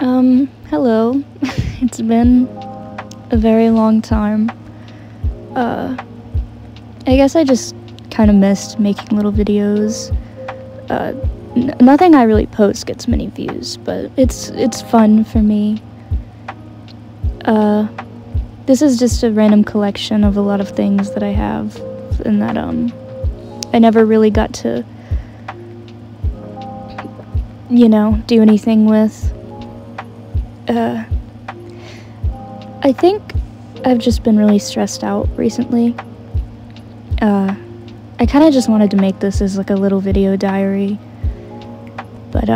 Hello. It's been a very long time. I guess I just kind of missed making little videos. Nothing I really post gets many views, but it's fun for me. This is just a random collection of a lot of things that I have, and that, I never really got to, do anything with. I think I've just been really stressed out recently. I kind of just wanted to make this as like a little video diary, but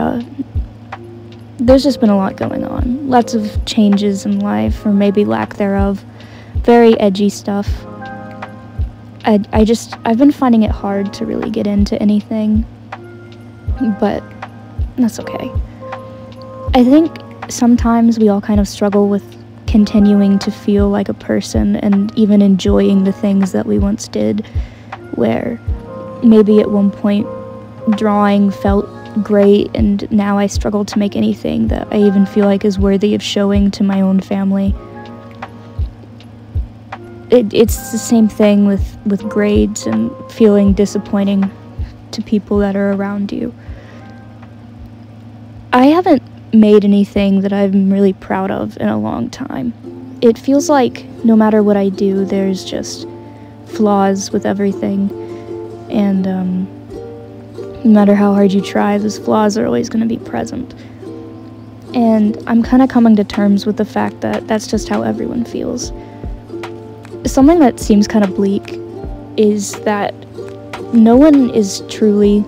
there's just been a lot going on. Lots of changes in life, or maybe lack thereof. Very edgy stuff. I've been finding it hard to really get into anything, but that's okay. I think sometimes we all kind of struggle with continuing to feel like a person and even enjoying the things that we once did, where maybe at one point drawing felt great and now I struggle to make anything that I even feel like is worthy of showing to my own family. It's the same thing with grades and feeling disappointing to people that are around you. I haven't made anything that I'm really proud of in a long time. It feels like no matter what I do, there's just flaws with everything, and no matter how hard you try, those flaws are always going to be present. And I'm kind of coming to terms with the fact that that's just how everyone feels. Something that seems kind of bleak is that no one is truly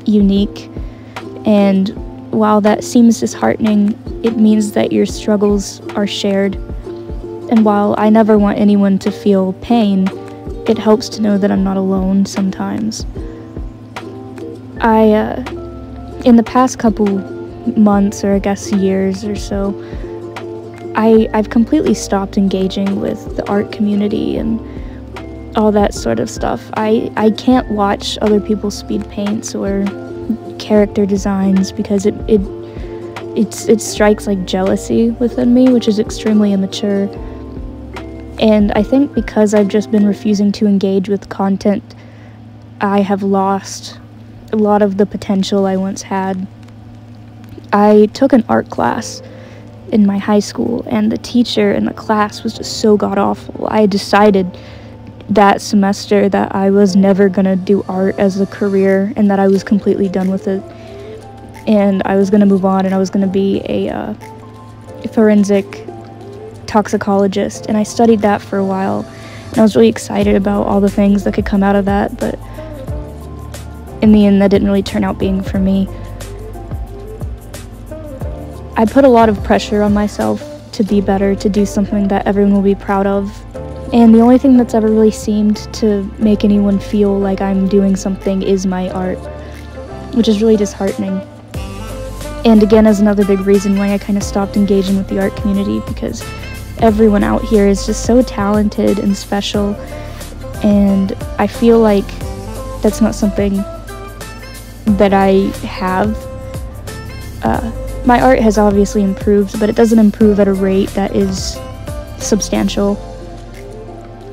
unique, and while that seems disheartening, it means that your struggles are shared. And while I never want anyone to feel pain, it helps to know that I'm not alone sometimes. In the past couple months, or I guess years or so, I've completely stopped engaging with the art community and all that sort of stuff. I can't watch other people's speed paints or character designs because it strikes like jealousy within me, which is extremely immature. And I think because I've just been refusing to engage with content, I have lost a lot of the potential I once had. I took an art class in my high school, and the teacher in the class was just so god-awful. I decided that semester that I was never gonna do art as a career, and that I was completely done with it. And I was gonna move on, and I was gonna be a forensic toxicologist, and I studied that for a while, and I was really excited about all the things that could come out of that, but in the end that didn't really turn out being for me. I put a lot of pressure on myself to be better, to do something that everyone will be proud of, and the only thing that's ever really seemed to make anyone feel like I'm doing something is my art, which is really disheartening. And again, is another big reason why I kind of stopped engaging with the art community, because everyone out here is just so talented and special, and I feel like that's not something that I have. My art has obviously improved, but it doesn't improve at a rate that is substantial.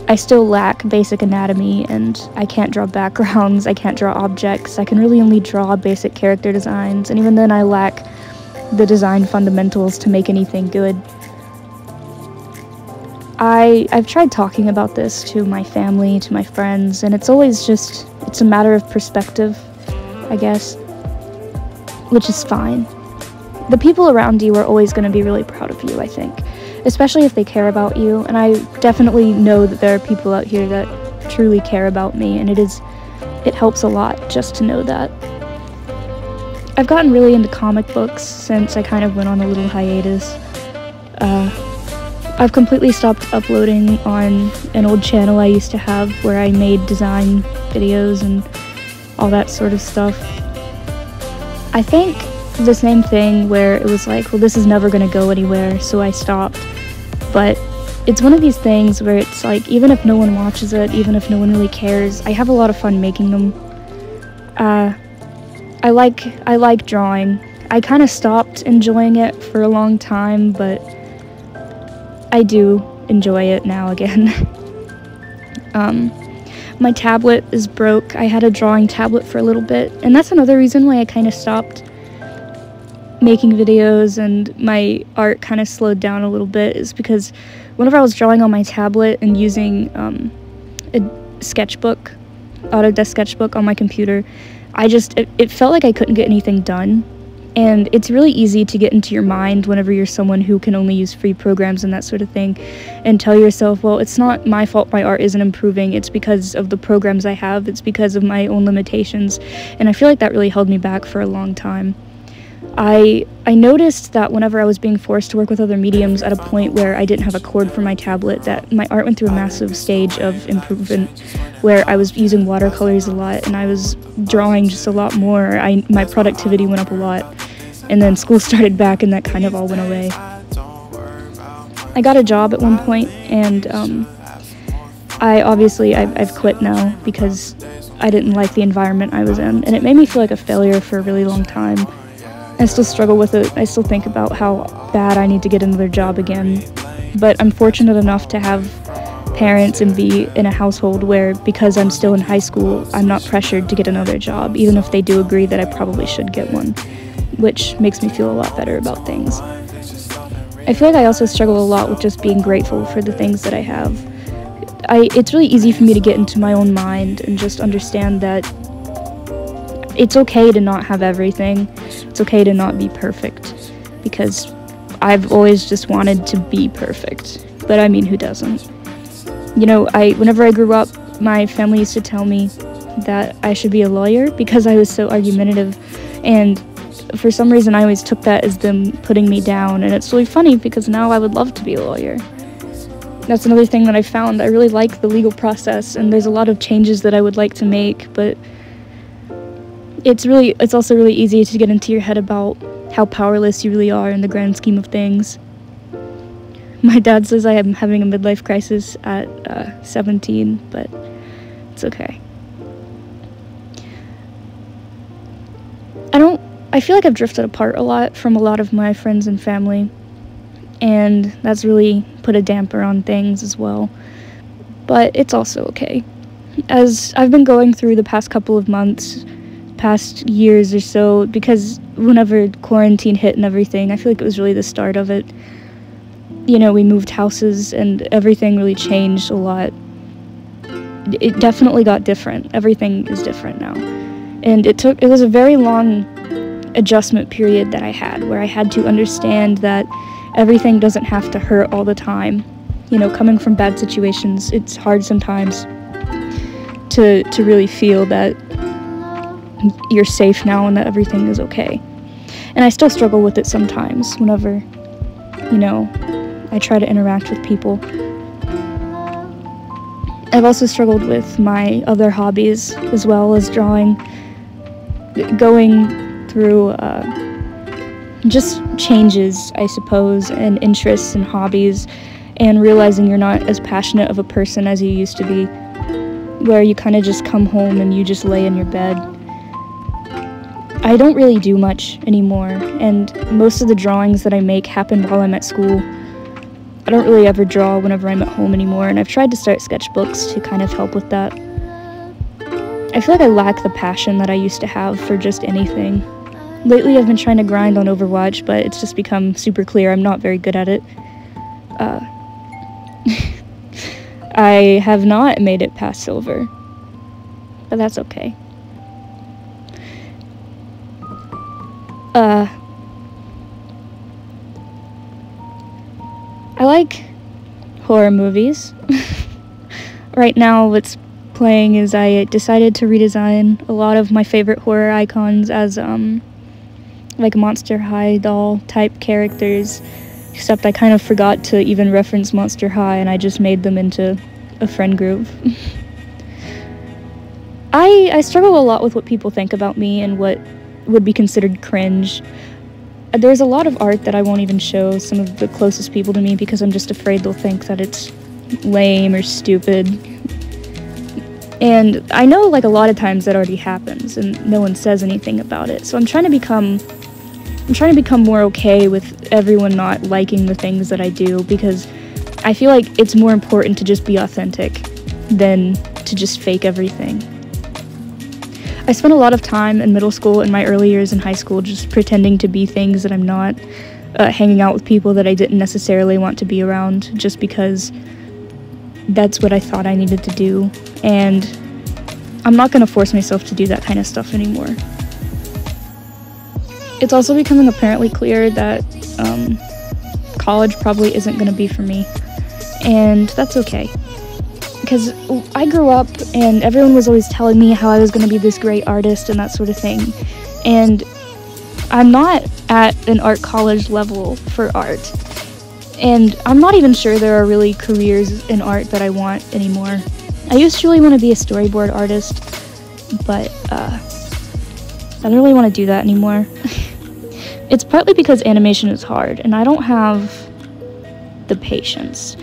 I still lack basic anatomy, and I can't draw backgrounds, I can't draw objects, I can really only draw basic character designs, and even then I lack the design fundamentals to make anything good. I've tried talking about this to my family, to my friends, and it's always just, it's a matter of perspective, I guess, which is fine. The people around you are always going to be really proud of you, I think, especially if they care about you, and I definitely know that there are people out here that truly care about me, and it helps a lot just to know that. I've gotten really into comic books since I kind of went on a little hiatus. I've completely stopped uploading on an old channel I used to have where I made design videos and all that sort of stuff. I think the same thing where it was like, well, this is never going to go anywhere, so I stopped. But it's one of these things where it's like, even if no one watches it, even if no one really cares, I have a lot of fun making them. I like drawing. I kind of stopped enjoying it for a long time, but I do enjoy it now again. My tablet is broke. I had a drawing tablet for a little bit, and that's another reason why I kind of stopped making videos and my art kind of slowed down a little bit, is because whenever I was drawing on my tablet and using a sketchbook, Autodesk sketchbook on my computer, it felt like I couldn't get anything done. And it's really easy to get into your mind whenever you're someone who can only use free programs and that sort of thing, and tell yourself, well, it's not my fault my art isn't improving, it's because of the programs I have, it's because of my own limitations. And I feel like that really held me back for a long time. I noticed that whenever I was being forced to work with other mediums at a point where I didn't have a cord for my tablet, that my art went through a massive stage of improvement, where I was using watercolors a lot and I was drawing just a lot more. My productivity went up a lot, and then school started back and that kind of all went away. I got a job at one point, and I've quit now because I didn't like the environment I was in, and it made me feel like a failure for a really long time. I still struggle with it. I still think about how bad I need to get another job again. But I'm fortunate enough to have parents and be in a household where, because I'm still in high school, I'm not pressured to get another job, even if they do agree that I probably should get one, which makes me feel a lot better about things. I feel like I also struggle a lot with just being grateful for the things that I have. It's really easy for me to get into my own mind and just understand that it's okay to not have everything. It's okay to not be perfect, because I've always just wanted to be perfect. But I mean, who doesn't? You know, whenever I grew up, my family used to tell me that I should be a lawyer because I was so argumentative, and for some reason I always took that as them putting me down, and it's really funny because now I would love to be a lawyer. That's another thing that I found. I really like the legal process, and there's a lot of changes that I would like to make, but it's also really easy to get into your head about how powerless you really are in the grand scheme of things. My dad says I am having a midlife crisis at 17, but it's okay. I feel like I've drifted apart a lot from a lot of my friends and family, and that's really put a damper on things as well. But it's also okay. As I've been going through the past couple of months, past years or so, because whenever quarantine hit and everything, I feel like it was really the start of it. You know, we moved houses and everything really changed a lot. It definitely got different. Everything is different now. And it was a very long adjustment period that I had, where I had to understand that everything doesn't have to hurt all the time. You know, coming from bad situations, it's hard sometimes to really feel that you're safe now and that everything is okay. And I still struggle with it sometimes whenever, you know, I try to interact with people. I've also struggled with my other hobbies as well as drawing, going through just changes, I suppose, and interests and hobbies, and realizing you're not as passionate of a person as you used to be, where you kind of just come home and you just lay in your bed. I don't really do much anymore, and most of the drawings that I make happen while I'm at school. I don't really ever draw whenever I'm at home anymore, and I've tried to start sketchbooks to kind of help with that. I feel like I lack the passion that I used to have for just anything. Lately I've been trying to grind on Overwatch, but it's just become super clear I'm not very good at it. I have not made it past silver, but that's okay. I like horror movies. Right now what's playing is I decided to redesign a lot of my favorite horror icons as like Monster High doll type characters, except I kind of forgot to even reference Monster High and I just made them into a friend group. I struggle a lot with what people think about me and what would be considered cringe. There's a lot of art that I won't even show some of the closest people to me because I'm just afraid they'll think that it's lame or stupid. And I know like a lot of times that already happens and no one says anything about it. So I'm trying to become I'm trying to become more okay with everyone not liking the things that I do, because I feel like it's more important to just be authentic than to just fake everything. I spent a lot of time in middle school and my early years in high school just pretending to be things that I'm not, hanging out with people that I didn't necessarily want to be around just because that's what I thought I needed to do, and I'm not going to force myself to do that kind of stuff anymore. It's also becoming apparently clear that college probably isn't going to be for me, and that's okay. Because I grew up and everyone was always telling me how I was going to be this great artist and that sort of thing, and I'm not at an art college level for art, and I'm not even sure there are really careers in art that I want anymore. I used to really want to be a storyboard artist, but I don't really want to do that anymore. It's partly because animation is hard, and I don't have the patience,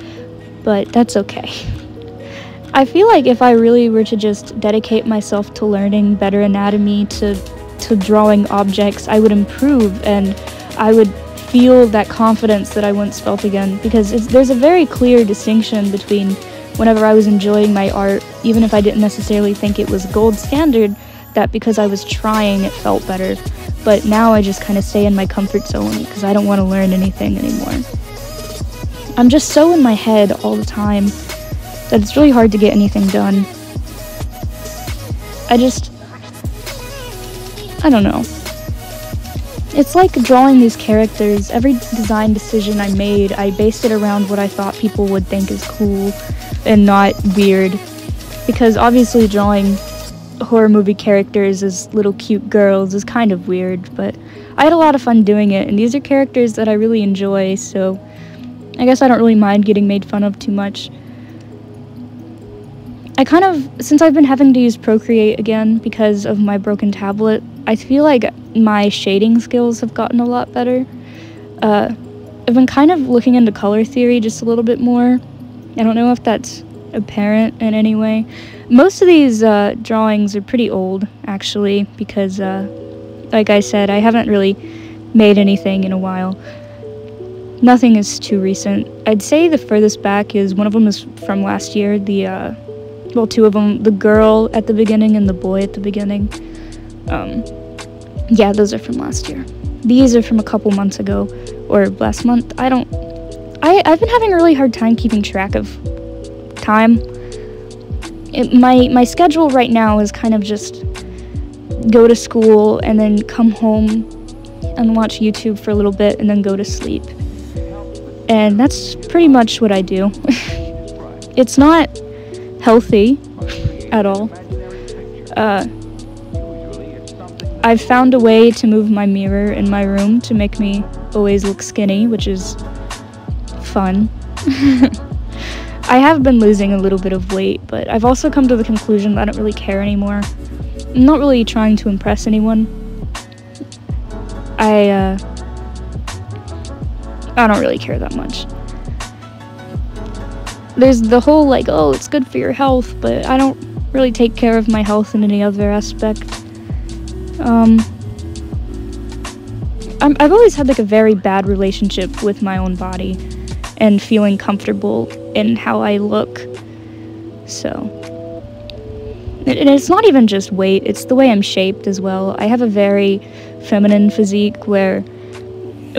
but that's okay. I feel like if I really were to just dedicate myself to learning better anatomy, to drawing objects, I would improve, and I would feel that confidence that I once felt again, because there's a very clear distinction between whenever I was enjoying my art, even if I didn't necessarily think it was gold standard, that because I was trying it felt better, but now I just kind of stay in my comfort zone because I don't want to learn anything anymore. I'm just so in my head all the time that it's really hard to get anything done. I don't know. It's like drawing these characters. Every design decision I made, I based it around what I thought people would think is cool and not weird. Because obviously drawing horror movie characters as little cute girls is kind of weird, but I had a lot of fun doing it, and these are characters that I really enjoy, so I guess I don't really mind getting made fun of too much. Since I've been having to use Procreate again because of my broken tablet, I feel like my shading skills have gotten a lot better. I've been kind of looking into color theory just a little bit more. I don't know if that's apparent in any way. Most of these drawings are pretty old, actually, because, like I said, I haven't really made anything in a while. Nothing is too recent. I'd say the furthest back is, one of them is from last year, well, two of them, the girl at the beginning and the boy at the beginning. Yeah, those are from last year. These are from a couple months ago, or last month. I've been having a really hard time keeping track of time. My schedule right now is kind of just go to school and then come home and watch YouTube for a little bit and then go to sleep. And that's pretty much what I do. It's not healthy at all. I've found a way to move my mirror in my room to make me always look skinny, which is fun. I have been losing a little bit of weight, but I've also come to the conclusion that I don't really care anymore. I'm not really trying to impress anyone. I don't really care that much. There's the whole, like, oh, it's good for your health, but I don't really take care of my health in any other aspect. I've always had, like, a very bad relationship with my own body and feeling comfortable in how I look. So, and it's not even just weight, it's the way I'm shaped as well. I have a very feminine physique where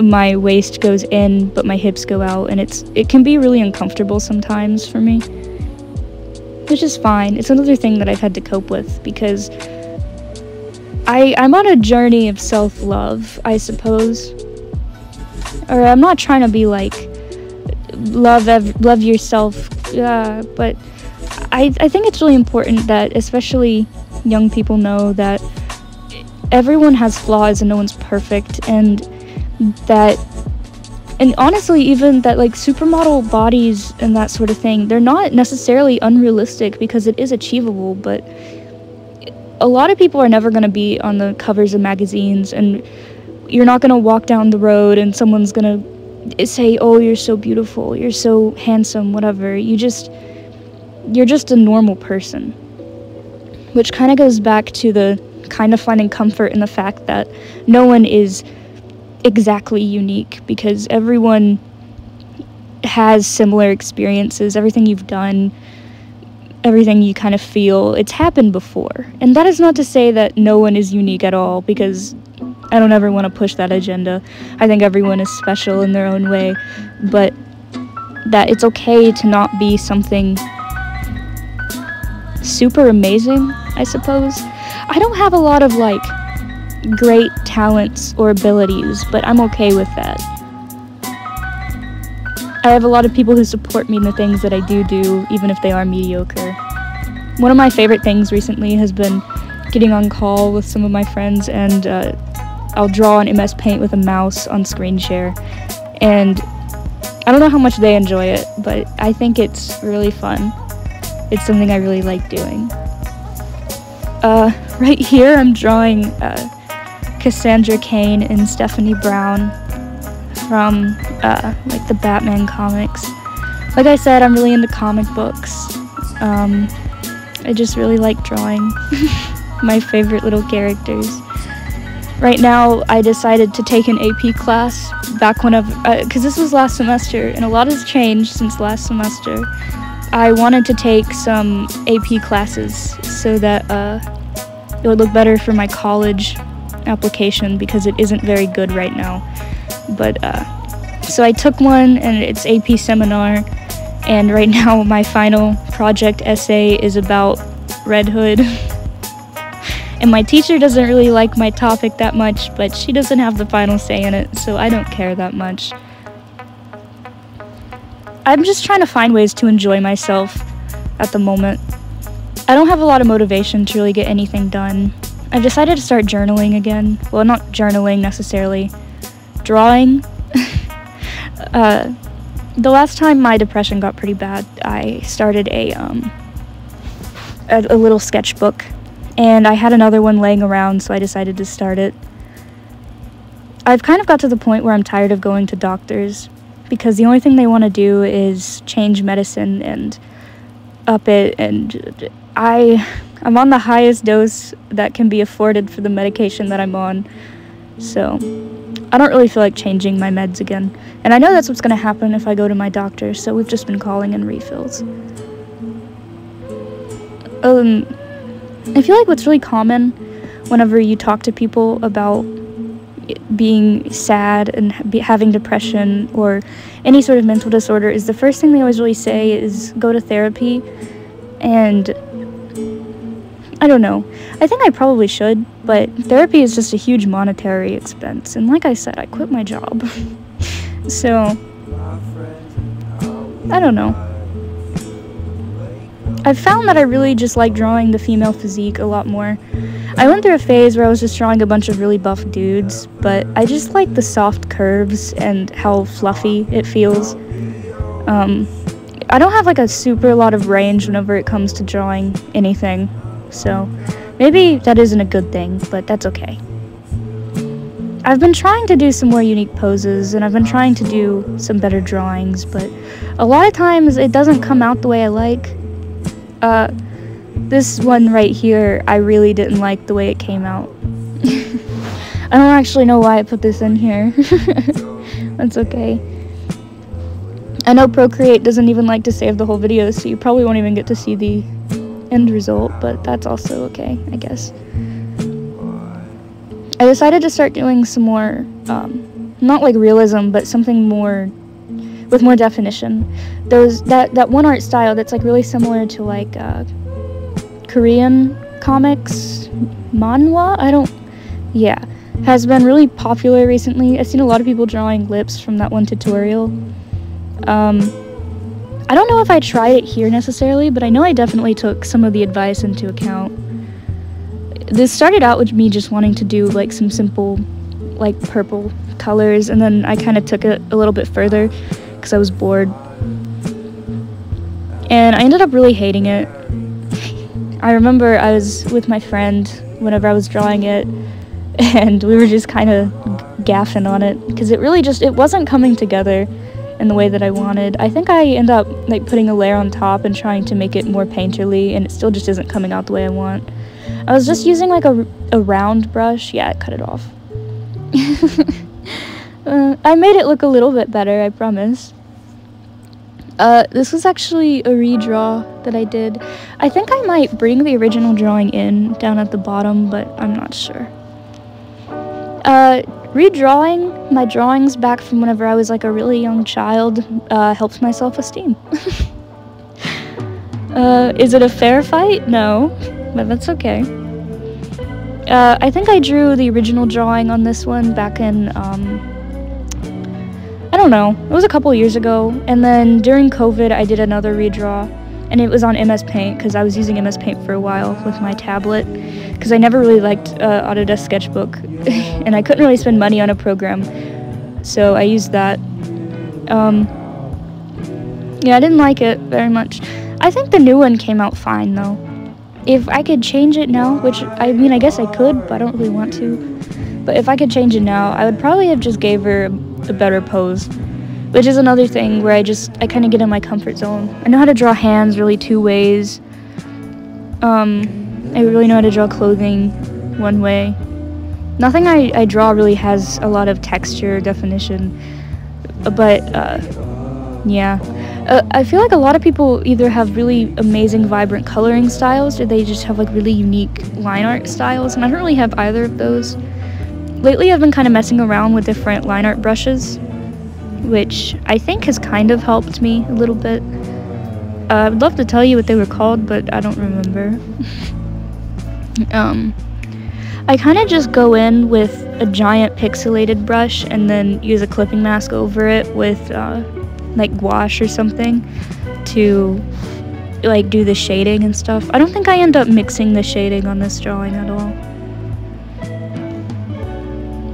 my waist goes in, but my hips go out, and it can be really uncomfortable sometimes for me, which is fine. It's another thing that I've had to cope with, because I'm on a journey of self-love, I suppose. Or I'm not trying to be like, love yourself, but I think it's really important that especially young people know that everyone has flaws and no one's perfect, and honestly, even that, like, supermodel bodies and that sort of thing, they're not necessarily unrealistic because it is achievable, but a lot of people are never going to be on the covers of magazines, and you're not going to walk down the road and someone's going to say, oh, you're so beautiful, you're so handsome, whatever. You're just a normal person, which kind of goes back to the kind of finding comfort in the fact that no one is exactly unique, because everyone has similar experiences. Everything you've done, everything you kind of feel, it's happened before. And that is not to say that no one is unique at all, because I don't ever want to push that agenda. I think everyone is special in their own way, but that it's okay to not be something super amazing, I suppose. I don't have a lot of, like, great talents or abilities, but I'm okay with that. I have a lot of people who support me in the things that I do, even if they are mediocre. One of my favorite things recently has been getting on call with some of my friends, and I'll draw on MS Paint with a mouse on screen share. And I don't know how much they enjoy it, but I think it's really fun. It's something I really like doing. Right here I'm drawing Cassandra Cain and Stephanie Brown from like the Batman comics. Like I said, I'm really into comic books. I just really like drawing my favorite little characters. Right now, I decided to take an AP class back when because this was last semester, and a lot has changed since last semester. I wanted to take some AP classes so that it would look better for my college application, because it isn't very good right now. But so I took one, and it's AP seminar, and right now my final project essay is about Red Hood. And my teacher doesn't really like my topic that much, but she doesn't have the final say in it, so I don't care that much. I'm just trying to find ways to enjoy myself at the moment. I don't have a lot of motivation to really get anything done. I've decided to start journaling again. Well, not journaling necessarily. Drawing. The last time my depression got pretty bad, I started a little sketchbook, and I had another one laying around, so I decided to start it. I've kind of got to the point where I'm tired of going to doctors, because the only thing they want to do is change medicine and up it, and I'm on the highest dose that can be afforded for the medication that I'm on, so I don't really feel like changing my meds again. And I know that's what's going to happen if I go to my doctor, so we've just been calling in refills. I feel like what's really common whenever you talk to people about being sad and having depression or any sort of mental disorder is the first thing they always really say is go to therapy. And I don't know. I think I probably should, but therapy is just a huge monetary expense. And like I said, I quit my job. So, I don't know. I've found that I really just like drawing the female physique a lot more. I went through a phase where I was just drawing a bunch of really buff dudes, but I just like the soft curves and how fluffy it feels. I don't have like a super lot of range whenever it comes to drawing anything, so maybe that isn't a good thing, but that's okay. I've been trying to do some more unique poses, and I've been trying to do some better drawings, but a lot of times it doesn't come out the way I like. This one right here, I really didn't like the way it came out. I don't actually know why I put this in here. That's okay. I know Procreate doesn't even like to save the whole video, so you probably won't even get to see the end result, but that's also okay, I guess. I decided to start doing some more, not like realism, but something more, with more definition. There's that one art style that's like really similar to like Korean comics, manhwa, has been really popular recently. I've seen a lot of people drawing lips from that one tutorial. I don't know if I tried it here necessarily, but I know I definitely took some of the advice into account. This started out with me just wanting to do like some simple like purple colors, and then I kind of took it a little bit further because I was bored, and I ended up really hating it. I remember I was with my friend whenever I was drawing it, and we were just kind of gaffing on it because it wasn't coming together in the way that I wanted. I think I end up like putting a layer on top and trying to make it more painterly, and it still just isn't coming out the way I want. I was just using like a round brush. Yeah, I cut it off. I made it look a little bit better, I promise. This was actually a redraw that I did. I think I might bring the original drawing in down at the bottom, but I'm not sure. Redrawing my drawings back from whenever I was like a really young child helps my self-esteem. Is it a fair fight? No, but that's okay. I think I drew the original drawing on this one back in, I don't know, it was a couple years ago, and then during COVID I did another redraw, and it was on MS Paint, because I was using MS Paint for a while with my tablet, because I never really liked Autodesk Sketchbook, and I couldn't really spend money on a program, so I used that. Yeah, I didn't like it very much. I think the new one came out fine, though. If I could change it now, which, I mean, I guess I could, but I don't really want to. But if I could change it now, I would probably have just gave her a better pose. Which is another thing where I kind of get in my comfort zone. I know how to draw hands really 2 ways. I really know how to draw clothing 1 way. Nothing I draw really has a lot of texture definition. But, yeah. I feel like a lot of people either have really amazing vibrant coloring styles or they just have like really unique line art styles, and I don't really have either of those. Lately I've been kind of messing around with different line art brushes, which I think has kind of helped me a little bit. I would love to tell you what they were called, but I don't remember. I kind of just go in with a giant pixelated brush and then use a clipping mask over it with like gouache or something to like do the shading and stuff. I don't think I end up mixing the shading on this drawing at all.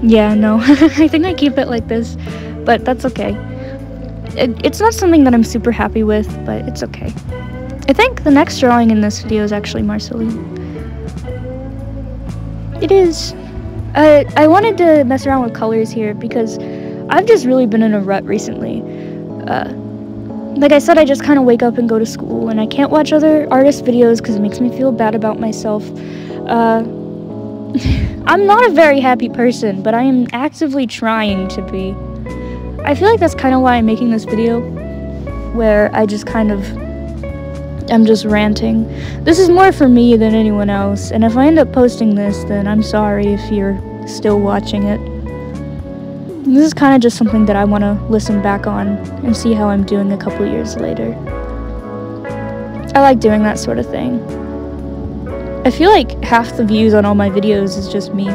Yeah, no, I think I keep it like this, but that's okay. It's not something that I'm super happy with, but it's okay. I think the next drawing in this video is actually Marceline. It is. I wanted to mess around with colors here because I've just really been in a rut recently. Like I said, I just kind of wake up and go to school, and I can't watch other artists' videos because it makes me feel bad about myself. I'm not a very happy person, but I am actively trying to be. I feel like that's kind of why I'm making this video, where I just kind of am just ranting. This is more for me than anyone else, and if I end up posting this, then I'm sorry if you're still watching it. This is kind of just something that I want to listen back on and see how I'm doing a couple years later. I like doing that sort of thing. I feel like half the views on all my videos is just me.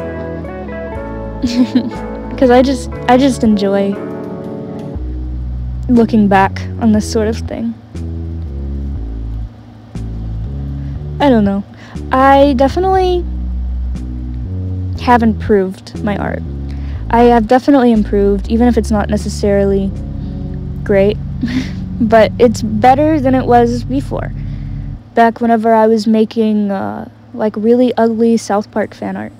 Because I just enjoy looking back on this sort of thing. I don't know. I definitely have improved my art. I have definitely improved, even if it's not necessarily great, but it's better than it was before. Back whenever I was making, like, really ugly South Park fan art,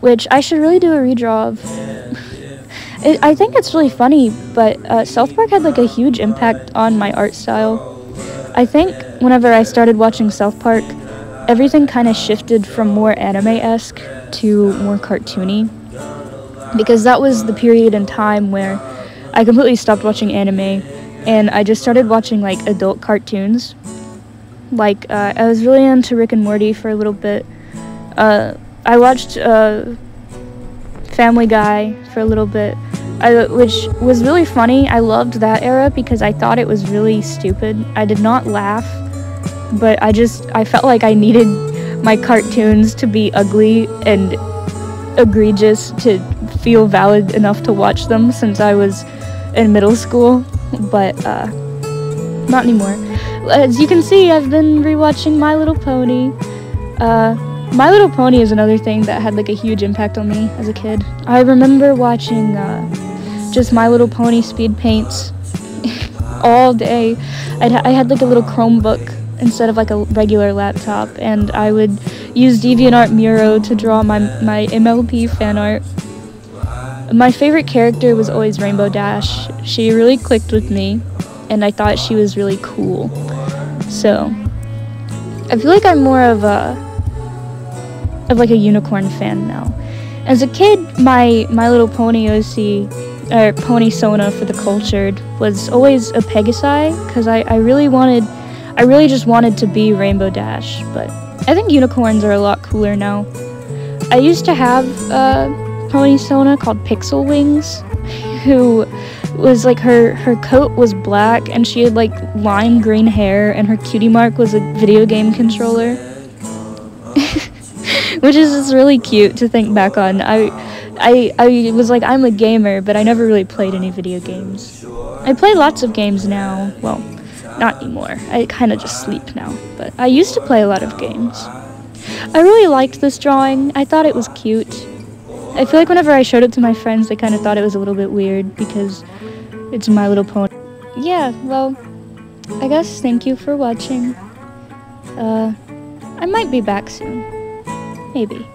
which I should really do a redraw of. I think it's really funny, but South Park had, like, a huge impact on my art style. I think whenever I started watching South Park, everything kind of shifted from more anime-esque to more cartoony. Because that was the period in time where I completely stopped watching anime and I just started watching like adult cartoons. Like I was really into Rick and Morty for a little bit. I watched Family Guy for a little bit, which was really funny. I loved that era because I thought it was really stupid. I did not laugh, but I felt like I needed my cartoons to be ugly and egregious to feel valid enough to watch them since I was in middle school, but not anymore. As you can see, I've been rewatching My Little Pony. My Little Pony is another thing that had like a huge impact on me as a kid. I remember watching just My Little Pony speed paints all day. I had like a little Chromebook instead of like a regular laptop, and I would use DeviantArt Miro to draw my MLP fan art. My favorite character was always Rainbow Dash. She really clicked with me, and I thought she was really cool. So I feel like I'm more of like a unicorn fan now. As a kid, My Little Pony OC, or Pony Sona for the cultured, was always a Pegasi, because I really just wanted to be Rainbow Dash, but I think unicorns are a lot cooler now. I used to have a Pony Sona called Pixel Wings, who was like, her coat was black, and she had like lime green hair, and her cutie mark was a video game controller. Which is just really cute to think back on. I was like, I'm a gamer, but I never really played any video games. I play lots of games now. Well, not anymore. I kind of just sleep now, but I used to play a lot of games. I really liked this drawing. I thought it was cute. I feel like whenever I showed it to my friends, they kind of thought it was a little bit weird because it's My Little Pony. Yeah, well, I guess thank you for watching. I might be back soon. Maybe.